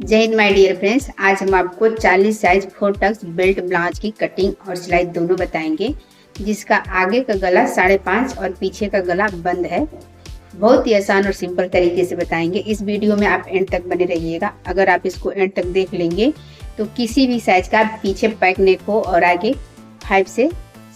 जय Hind my dear friends. आज हम आपको 40 साइज 4 टक्स बेल्ट ब्लाउज की कटिंग और सिलाई दोनों बताएंगे, जिसका आगे का गला 5.5 और पीछे का गला बंद है। बहुत ही आसान और सिंपल तरीके से बताएंगे। इस वीडियो में आप एंड तक बने रहिएगा। अगर आप इसको एंड तक देख लेंगे तो किसी भी साइज का पीछे पैक नेक हो और आगे 5 से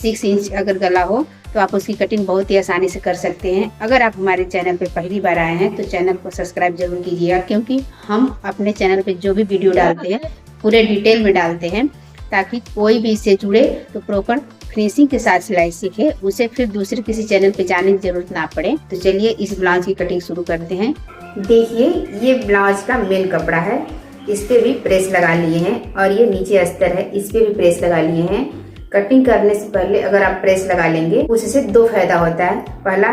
6 इंच अगर गला हो तो आप उसकी कटिंग बहुत ही आसानी से कर सकते हैं। अगर आप हमारे चैनल पे पहली बार आए हैं तो चैनल को सब्सक्राइब जरूर कीजिएगा, क्योंकि हम अपने चैनल पे जो भी वीडियो डालते हैं पूरे डिटेल में डालते हैं, ताकि कोई भी इससे जुड़े तो प्रॉपर फिनिशिंग के साथ सिलाई सीखे, उसे फिर दूसरे किसी चैनल पे जाने की जरूरत ना पड़े। तो चलिए इस ब्लाउज की कटिंग शुरू करते हैं। देखिए, ये ब्लाउज का मेन कपड़ा है, इस पे भी प्रेस लगा लिए हैं और ये नीचे अस्तर है, इस पे भी प्रेस लगा लिए हैं। कटिंग करने से पहले अगर आप प्रेस लगा लेंगे उससे दो फायदा होता है। पहला,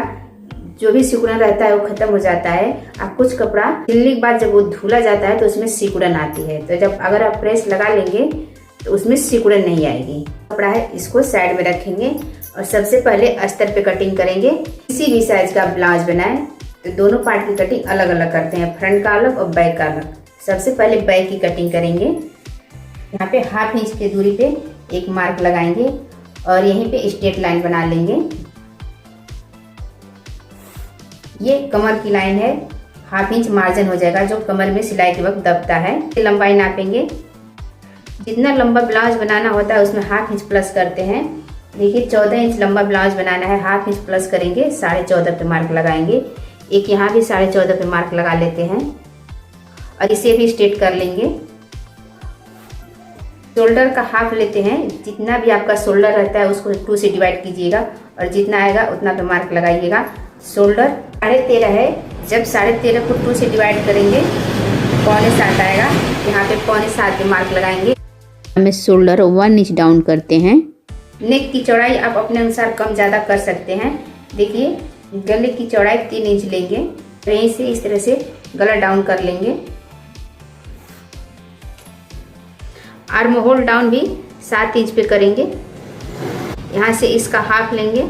जो भी सिकुड़न रहता है वो खत्म हो जाता है। आप कुछ कपड़ा सिलने के बाद जब वो धुला जाता है तो उसमें सिकुड़न आती है, तो जब अगर आप प्रेस लगा लेंगे तो उसमें सिकुड़न नहीं आएगी। कपड़ा है, इसको साइड में रखेंगे और सबसे पहले अस्तर पे कटिंग करेंगे। किसी भी साइज का ब्लाउज बनाए तो दोनों पार्ट की कटिंग अलग अलग करते हैं, फ्रंट का अलग और बैक का अलग। सबसे पहले बैक की कटिंग करेंगे। यहाँ पे 1/2 इंच की दूरी पे एक मार्क लगाएंगे और यहीं पे स्ट्रेट लाइन बना लेंगे। ये कमर की लाइन है, 1/2 इंच मार्जिन हो जाएगा जो कमर में सिलाई के वक्त दबता है। लंबाई नापेंगे, जितना लंबा ब्लाउज बनाना होता है उसमें 1/2 इंच प्लस करते हैं। देखिए, 14 इंच लंबा ब्लाउज बनाना है, 1/2 इंच प्लस करेंगे, 14.5 पे मार्क लगाएंगे। एक यहाँ भी 14.5 पे मार्क लगा लेते हैं और इसे भी स्ट्रेट कर लेंगे। शोल्डर का हाफ लेते हैं, जितना भी आपका शोल्डर रहता है उसको 2 से डिवाइड कीजिएगा और जितना आएगा उतना पे मार्क लगाइएगा। शोल्डर 13.5 है, जब 13.5 को 2 से डिवाइड करेंगे 7.25 आएगा। यहाँ पे 7.25 पे मार्क लगाएंगे। हमें शोल्डर 1 इंच डाउन करते हैं। नेक की चौड़ाई आप अपने अनुसार कम ज़्यादा कर सकते हैं। देखिए, गले की चौड़ाई 3 इंच लेंगे, यहीं से इस तरह से गला डाउन कर लेंगे। आर्म होल डाउन भी 7 इंच पे करेंगे। यहाँ से इसका हाफ लेंगे।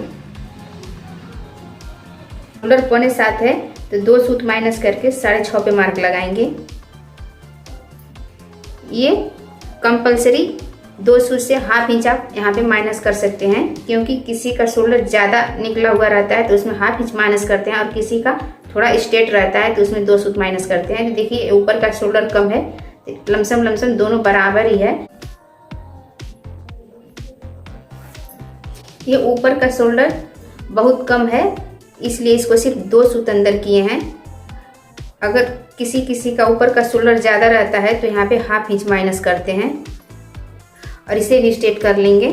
शोल्डर 7.25 है तो 2 सूत माइनस करके 6.5 पे मार्क लगाएंगे। ये कंपलसरी 2 सूत से 1/2 इंच आप यहाँ पे माइनस कर सकते हैं, क्योंकि किसी का शोल्डर ज़्यादा निकला हुआ रहता है तो उसमें 1/2 इंच माइनस करते हैं और किसी का थोड़ा स्ट्रेट रहता है तो उसमें 2 सूत माइनस करते हैं। तो देखिए, ऊपर का शोल्डर कम है, लमसम दोनों बराबर ही है। ये ऊपर का शोल्डर बहुत कम है, इसलिए इसको सिर्फ 2 सूत अंदर किए हैं। अगर किसी का ऊपर का शोल्डर ज़्यादा रहता है तो यहाँ पे 1/2 इंच माइनस करते हैं और इसे भी स्ट्रेट कर लेंगे।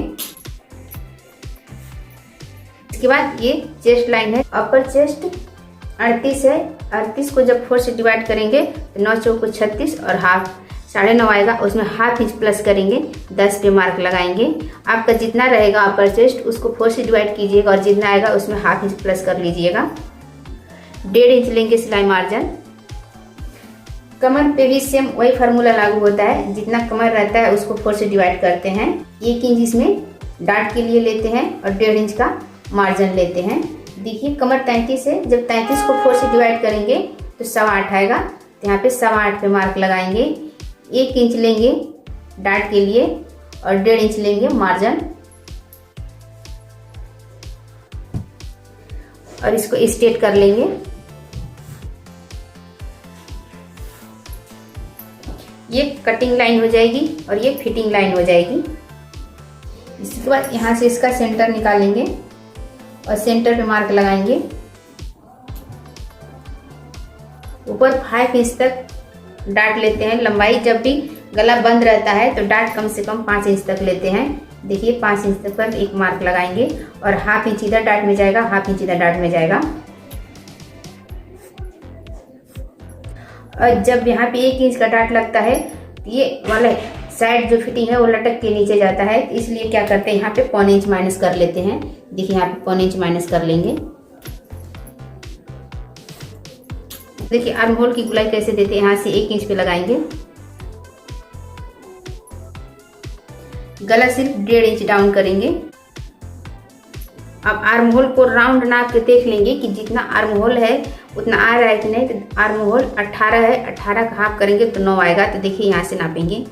इसके बाद ये चेस्ट लाइन है, अपर चेस्ट 38 है। 38 को जब 4 से डिवाइड करेंगे तो 9 चौको 36 और हाफ 9.5 आएगा, उसमें 1/2 इंच प्लस करेंगे, 10 पे मार्क लगाएंगे। आपका जितना रहेगा अपर चेस्ट उसको 4 से डिवाइड कीजिएगा और जितना आएगा उसमें 1/2 इंच प्लस कर लीजिएगा। 1.5 इंच लेंगे सिलाई मार्जिन। कमर पे भी सेम वही फार्मूला लागू होता है, जितना कमर रहता है उसको 4 से डिवाइड करते हैं। 1 इंच इसमें डार्ट के लिए लेते हैं और 1.5 इंच का मार्जिन लेते हैं। देखिए, कमर 33 है, जब 33 को 4 से डिवाइड करेंगे तो 8.25 आएगा, तो यहाँ पे 8.25 पे मार्क लगाएंगे। 1 इंच लेंगे डार्ट के लिए और 1.5 इंच लेंगे मार्जिन और इसको स्ट्रेट कर लेंगे। ये कटिंग लाइन हो जाएगी और ये फिटिंग लाइन हो जाएगी। इसके बाद यहाँ से इसका सेंटर निकालेंगे और सेंटर पे मार्क लगाएंगे। ऊपर 5 इंच तक डार्ट लेते हैं। लंबाई जब भी गला बंद रहता है तो डार्ट कम से कम 5 इंच तक लेते हैं। देखिए, 5 इंच तक पर एक मार्क लगाएंगे और 1/2 इंच इधर डार्ट में जाएगा, 1/2 इंच इधर डार्ट में जाएगा। और जब यहाँ पे 1 इंच का डार्ट लगता है तो ये वाला साइड जो फिटिंग है वो लटक के नीचे जाता है, इसलिए क्या करते हैं यहाँ पे 0.25 इंच माइनस कर लेते हैं। देखिए, यहाँ पे 0.25 इंच माइनस कर लेंगे। देखिए, आर्म होल की गुलाई कैसे देते हैं, यहाँ से 1 इंच पे लगाएंगे। गला सिर्फ 1.5 इंच डाउन करेंगे। अब आर्म होल को राउंड नाप के देख लेंगे कि जितना आर्म होल है उतना आ रहा है कि नहीं। तो आर्म होल 18 है, 18 का हाफ करेंगे तो 9 आएगा। तो देखिए यहाँ से नापेंगे,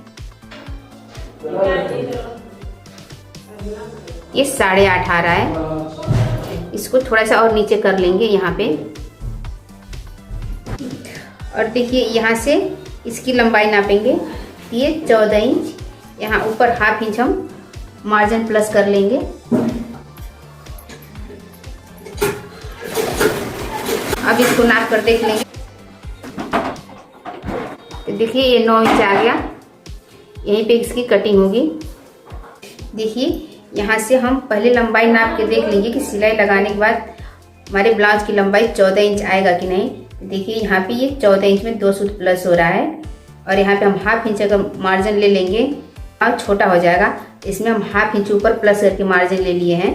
ये 8.5 आ रहा है। इसको थोड़ा सा और नीचे कर लेंगे यहाँ पे। और देखिए यहाँ से इसकी लंबाई नापेंगे, ये 14 इंच। यहाँ ऊपर हाफ इंच हम मार्जिन प्लस कर लेंगे। अब इसको नाप कर देख लेंगे। तो देखिए ये 9 इंच आ गया। यहीं पे इसकी कटिंग होगी। देखिए यहाँ से हम पहले लंबाई नाप के देख लेंगे कि सिलाई लगाने के बाद हमारे ब्लाउज की लंबाई 14 इंच आएगा कि नहीं। देखिए यहाँ पे ये 14 इंच में 2 सूत प्लस हो रहा है। और यहाँ पे हम हाफ इंच अगर मार्जिन ले लेंगे और छोटा हो जाएगा। इसमें हम हाफ इंच ऊपर प्लस करके मार्जिन ले लिए हैं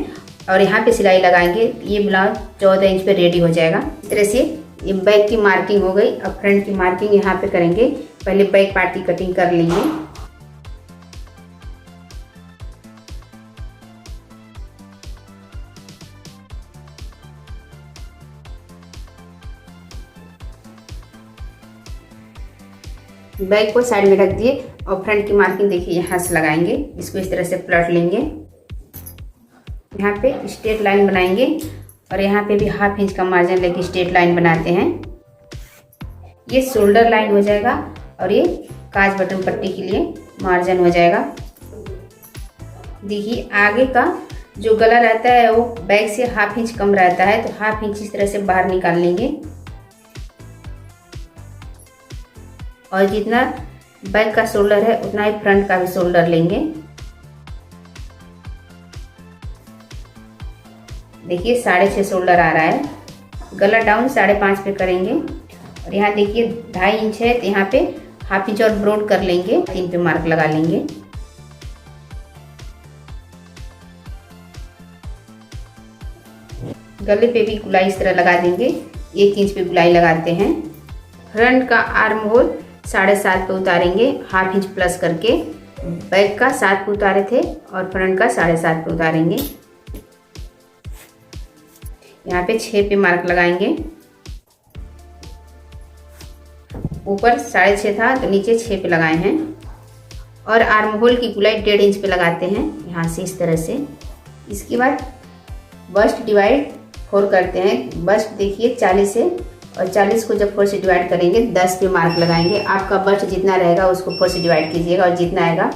और यहाँ पे सिलाई लगाएंगे। ये ब्लाउज 14 इंच पे रेडी हो जाएगा। इस तरह से ये बैक की मार्किंग हो गई। अब फ्रंट की मार्किंग यहाँ पे करेंगे। पहले बैक पार्ट की कटिंग कर लेंगे। बैक को साइड में रख दिए और फ्रंट की मार्किंग देखिए यहाँ से लगाएंगे। इसको इस तरह से पलट लेंगे। यहाँ पे स्ट्रेट लाइन बनाएंगे और यहाँ पे भी हाफ इंच का मार्जिन लेके स्ट्रेट लाइन बनाते हैं। ये शोल्डर लाइन हो जाएगा और ये काज बटन पट्टी के लिए मार्जिन हो जाएगा। देखिए आगे का जो गला रहता है वो बैक से हाफ इंच कम रहता है, तो हाफ इंच इस तरह से बाहर निकाल लेंगे। और जितना बैक का शोल्डर है उतना ही फ्रंट का भी शोल्डर लेंगे। देखिए 6.5 शोल्डर आ रहा है। गला डाउन 5.5 पे करेंगे। और यहाँ देखिए 2.5 इंच है, तो यहाँ पे हाफ इंच और ब्रॉड कर लेंगे। 3 पे मार्क लगा लेंगे। गले पे भी गुलाई इस तरह लगा देंगे। 1 इंच पे गुलाई लगाते हैं। फ्रंट का आर्म होल 7.5 पे उतारेंगे, हाफ इंच प्लस करके। बैक का 7 पे उतारे थे और फ्रंट का 7.5 पे उतारेंगे। यहाँ पे 6 पे मार्क लगाएंगे। ऊपर 6.5 था तो नीचे 6 पे लगाए हैं। और आर्म होल की गुलाई 1.5 इंच पे लगाते हैं यहाँ से इस तरह से। इसके बाद बस्ट डिवाइड 4 करते हैं। बस्ट देखिए 40 है और 40 को जब 4 से डिवाइड करेंगे 10 पे मार्क लगाएंगे। आपका बस्ट जितना रहेगा उसको 4 से डिवाइड कीजिएगा और जितना आएगा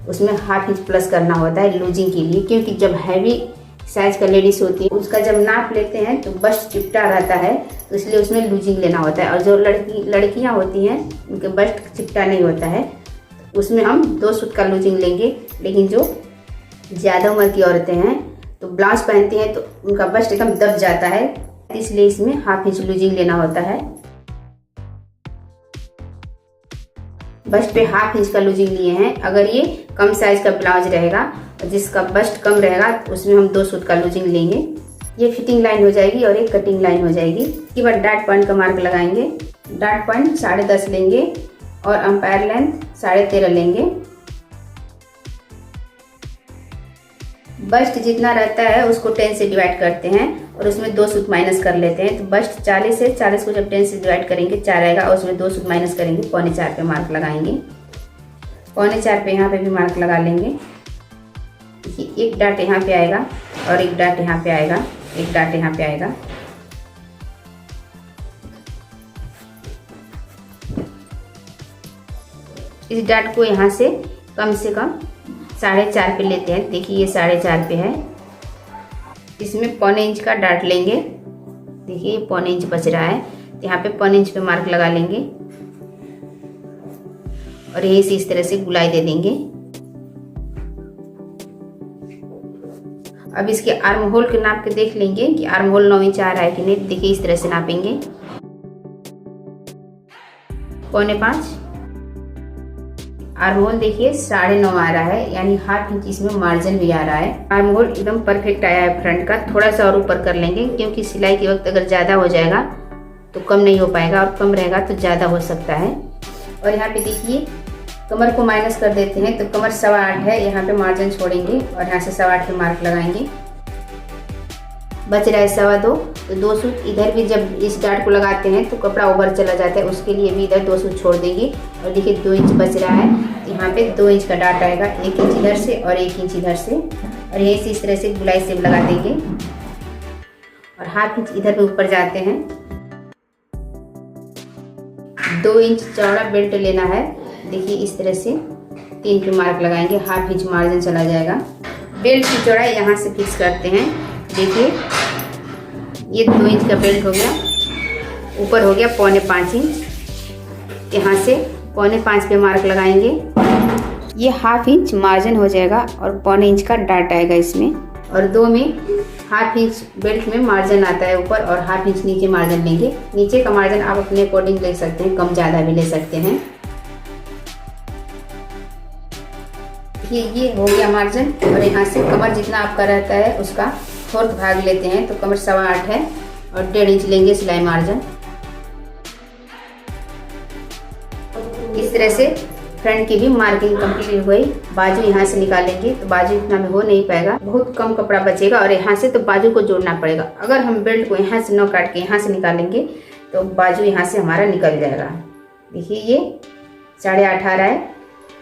उसमें हाफ इंच प्लस करना होता है लूजिंग के लिए। क्योंकि जब हैवी साइज का लेडीज होती है उसका जब नाप लेते हैं तो बस्ट चिपटा रहता है, तो इसलिए उसमें लूजिंग लेना होता है। और जो लड़कियां होती हैं उनके बस्ट चिपटा नहीं होता है, उसमें हम 2 सूत का लूजिंग लेंगे। लेकिन जो ज़्यादा उम्र की औरतें हैं तो ब्लाउज पहनती हैं तो उनका बस्ट एकदम दब जाता है, इसलिए इसमें हाफ इंच लूजिंग लेना होता है। बस्ट पे हाफ इंच का लूजिंग लिए हैं। अगर ये कम साइज का ब्लाउज रहेगा और जिसका बस्ट कम रहेगा तो उसमें हम 2 सूत का लूजिंग लेंगे। ये फिटिंग लाइन हो जाएगी और एक कटिंग लाइन हो जाएगी। इसके बाद डॉट पॉइंट का मार्क लगाएंगे। डॉट पॉइंट 10.5 लेंगे और अंपायर लेंथ 13.5 लेंगे। बस्ट जितना रहता है उसको 10 से डिवाइड करते हैं और उसमें 2 सूत माइनस कर लेते हैं। तो बस्ट 40 है, 40 को जब 10 से डिवाइड करेंगे 4 आएगा और उसमें 2 सूत माइनस करेंगे। 3.25 पे मार्क लगाएंगे। 3.25 पे यहाँ पे भी मार्क लगा लेंगे। एक डाट यहाँ पे आएगा और एक डाट यहाँ पे आएगा, एक डाट यहाँ पे आएगा। इस डाट को यहाँ से कम 4.5 पे लेते हैं। देखिए ये 4.5 पे है। इसमें 1.25 इंच का डाट लेंगे। देखिए 1.25 इंच बच रहा है, तो यहाँ पे 1.25 इंच पे मार्क लगा लेंगे और यहीं से इस तरह से गुलाई दे देंगे। अब इसके आर्म होल के नाप के देख लेंगे कि आर्म होल 9 इंच आ रहा है कि नहीं। देखिए इस तरह से नापेंगे। 4.25 आर्म होल देखिए 9.5 आ रहा है, यानी हाफ इंच इसमें मार्जिन भी आ रहा है। आर्म होल एकदम परफेक्ट आया है फ्रंट का। थोड़ा सा और ऊपर कर लेंगे क्योंकि सिलाई के वक्त अगर ज़्यादा हो जाएगा तो कम नहीं हो पाएगा और कम रहेगा तो ज़्यादा हो सकता है। और यहाँ पे देखिए कमर को माइनस कर देते हैं, तो कमर 8.25 है। यहाँ पे मार्जिन छोड़ेंगे और यहाँ से 8.25 पे मार्क लगाएंगे। बच रहा है 2.25, तो 2 सूत इधर भी जब इस डाट को लगाते हैं तो कपड़ा ओवर चला जाता है, उसके लिए भी इधर 2 सूत छोड़ देंगे। और देखिए 2 इंच बच रहा है, तो यहाँ पे 2 इंच का डाट आएगा, 1 इंच इधर से और 1 इंच इधर से, और यहीं से इस तरह से गुलाई सेप लगा देंगे। और हाफ इंच इधर पे ऊपर जाते हैं। 2 इंच चौड़ा बेल्ट लेना है, देखिए इस तरह से 3 पे मार्क लगाएंगे, हाफ इंच मार्जिन चला जाएगा। बेल्ट की चौड़ाई यहाँ से फिक्स करते हैं। देखिए ये 2 इंच का बेल्ट हो गया, ऊपर हो गया 4.25 इंच, यहाँ से 4.25 पे मार्क लगाएंगे। ये हाफ इंच मार्जिन हो जाएगा और 1.25 इंच का डाट आएगा इसमें। और 2 में हाफ इंच बेल्ट में मार्जिन आता है ऊपर और हाफ इंच नीचे मार्जिन लेंगे। नीचे का मार्जिन आप अपने अकॉर्डिंग ले सकते हैं, कम ज़्यादा भी ले सकते हैं। ये हो गया मार्जिन। और यहाँ से कमर जितना आपका रहता है उसका 4th भाग लेते हैं, तो कमर 8.25 है और 1.5 इंच लेंगे सिलाई मार्जिन। इस तरह से फ्रंट की भी मार्किंग कंप्लीट हुई। बाजू यहाँ से निकालेंगे तो बाजू इतना में हो नहीं पाएगा, बहुत कम कपड़ा बचेगा और यहाँ से तो बाजू को जोड़ना पड़ेगा। अगर हम बेल्ट को यहाँ से न काट के यहाँ से निकालेंगे तो बाजू यहाँ से हमारा निकल जाएगा। देखिए ये 18.5 है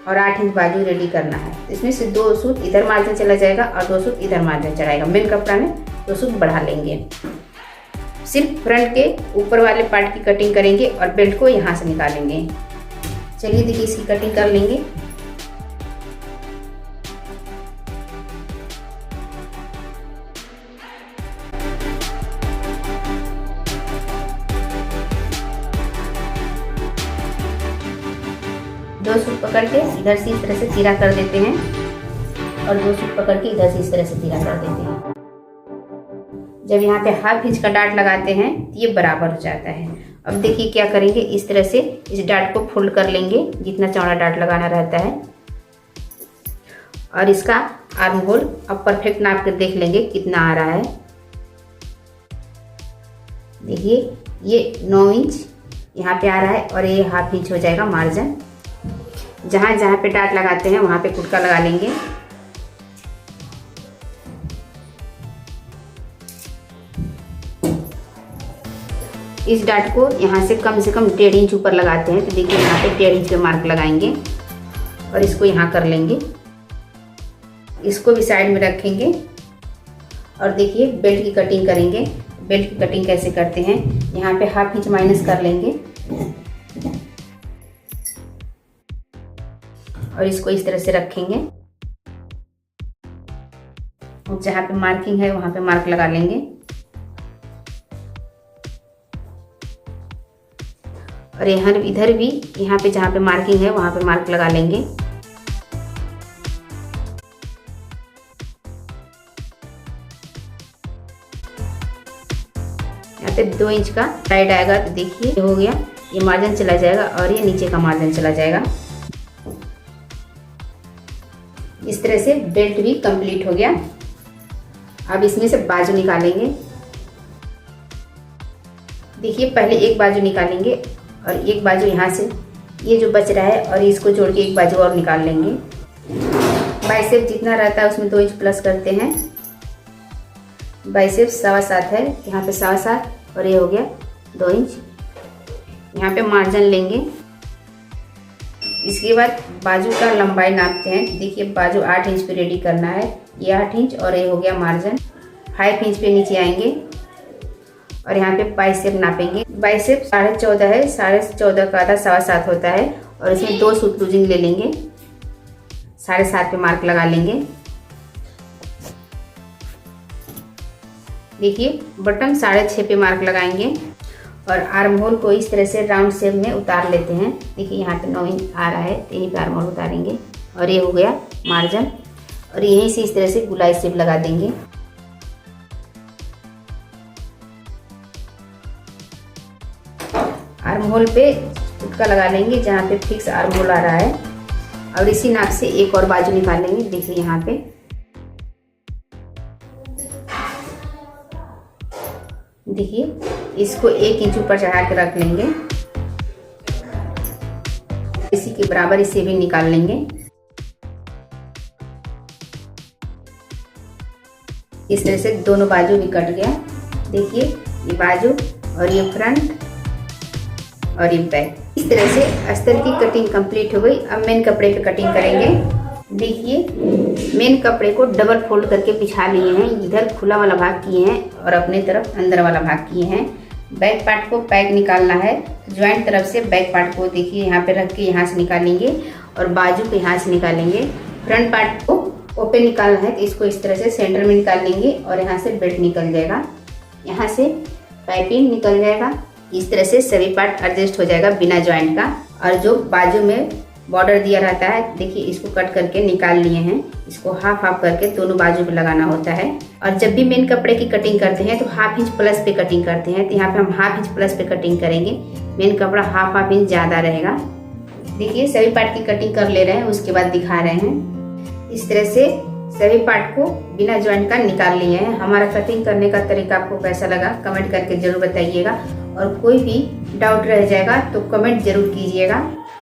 और 8 इंच बाजू रेडी करना है। इसमें से 2 सूत इधर मार्जिन चला जाएगा और 2 सूत इधर मार्जिन चलाएगा। मेन कपड़ा में 2 सूत बढ़ा लेंगे। सिर्फ फ्रंट के ऊपर वाले पार्ट की कटिंग करेंगे और बेल्ट को यहाँ से निकालेंगे। चलिए देखिए इसकी कटिंग कर लेंगे। दो सूत पकड़ के इधर से इस तरह से तीरा कर देते हैं और 2 सूत पकड़ के इधर से इस तरह से तीरा कर देते हैं। जब यहाँ पे हाफ इंच का डाट लगाते हैं तो ये बराबर हो जाता है। अब देखिए क्या करेंगे, इस तरह से इस डाट को फोल्ड कर लेंगे जितना चौड़ा डाट लगाना रहता है। और इसका आर्म होल अब परफेक्ट नाप कर देख लेंगे कितना आ रहा है। देखिए ये 9 इंच यहाँ पे आ रहा है और ये हाफ इंच हो जाएगा मार्जिन। जहाँ जहाँ पे डाट लगाते हैं वहाँ पे कुटका लगा लेंगे। इस डाट को यहाँ से कम 1.5 इंच ऊपर लगाते हैं, तो देखिए यहाँ पे 1.5 इंच पे मार्क लगाएंगे और इसको यहाँ कर लेंगे। इसको भी साइड में रखेंगे और देखिए बेल्ट की कटिंग करेंगे। बेल्ट की कटिंग कैसे करते हैं, यहाँ पे हाफ इंच माइनस कर लेंगे और इसको इस तरह से रखेंगे। और जहाँ पे मार्किंग है वहाँ पे मार्क लगा लेंगे और यहाँ इधर भी यहाँ पे जहाँ पे मार्किंग है वहाँ पे मार्क लगा लेंगे। यहाँ पे 2 इंच का टाइट आएगा, तो देखिए हो गया, ये मार्जिन चला जाएगा और ये नीचे का मार्जिन चला जाएगा। इस तरह से बेल्ट भी कंप्लीट हो गया। अब इसमें से बाजू निकालेंगे। देखिए पहले एक बाजू निकालेंगे और एक बाजू यहाँ से ये जो बच रहा है और इसको जोड़ के एक बाजू और निकाल लेंगे। बाइसेप जितना रहता है उसमें 2 इंच प्लस करते हैं। बाइसेप 7.25 है, यहाँ पे 7.25 और ये हो गया 2 इंच। यहाँ पे मार्जिन लेंगे। इसके बाद बाजू का लंबाई नापते हैं। देखिए बाजू 8 इंच पे रेडी करना है, ये 8 इंच और ये हो गया मार्जिन। 5 इंच पे नीचे आएंगे और यहाँ पे बाइसेप नापेंगे। बाइसेप 14.5 है, 14.5 का आधा 7.25 होता है और इसमें 2 सूत लूजिंग ले लेंगे। 7.5 पे मार्क लगा लेंगे। देखिए बटन 6.5 पे मार्क लगाएंगे और आर्म होल को इस तरह से राउंड शेप में उतार लेते हैं। देखिए यहाँ पे 9 इंच आ रहा है, तो यहीं पे आर्म होल उतारेंगे और ये हो गया मार्जिन। और यहीं से इस तरह से गुलाई शेप लगा देंगे। आर्म होल पे कुटका लगा लेंगे जहाँ पे फिक्स आर्म होल आ रहा है और इसी नाप से एक और बाजू निकालेंगे। देखिए यहाँ पे देखिए इसको 1 इंच ऊपर चढ़ा के रख लेंगे। इसी के बराबर इसे भी निकाल लेंगे। इस तरह से दोनों बाजू भी कट गया। देखिए ये बाजू और ये फ्रंट और ये बैक। इस तरह से अस्तर की कटिंग कंप्लीट हो गई। अब मेन कपड़े पे कटिंग करेंगे। देखिए मेन कपड़े को डबल फोल्ड करके बिछा लिए हैं। इधर खुला वाला भाग किए हैं और अपने तरफ अंदर वाला भाग किए हैं। बैक पार्ट को पैक निकालना है। ज्वाइंट तरफ से बैक पार्ट को देखिए यहाँ पे रख के यहाँ से निकालेंगे और बाजू को यहाँ से निकालेंगे। फ्रंट पार्ट को ओपन निकालना है तो इसको इस तरह से सेंटर में निकाल लेंगे और यहाँ से बेल्ट निकल जाएगा, यहाँ से पाइपिंग निकल जाएगा। इस तरह से सभी पार्ट एडजस्ट हो जाएगा बिना ज्वाइंट का। और जो बाजू में बॉर्डर दिया रहता है देखिए इसको कट करके निकाल लिए हैं। इसको हाफ हाफ करके दोनों बाजू पे लगाना होता है। और जब भी मेन कपड़े की कटिंग करते हैं तो हाफ इंच प्लस पे कटिंग करते हैं। तो यहाँ पे हम हाफ इंच प्लस पे कटिंग करेंगे। मेन कपड़ा हाफ इंच ज़्यादा रहेगा। देखिए सभी पार्ट की कटिंग कर ले रहे हैं, उसके बाद दिखा रहे हैं। इस तरह से सभी पार्ट को बिना ज्वाइंट का निकाल लिए हैं। हमारा कटिंग करने का तरीका आपको कैसा लगा कमेंट करके जरूर बताइएगा। और कोई भी डाउट रह जाएगा तो कमेंट जरूर कीजिएगा।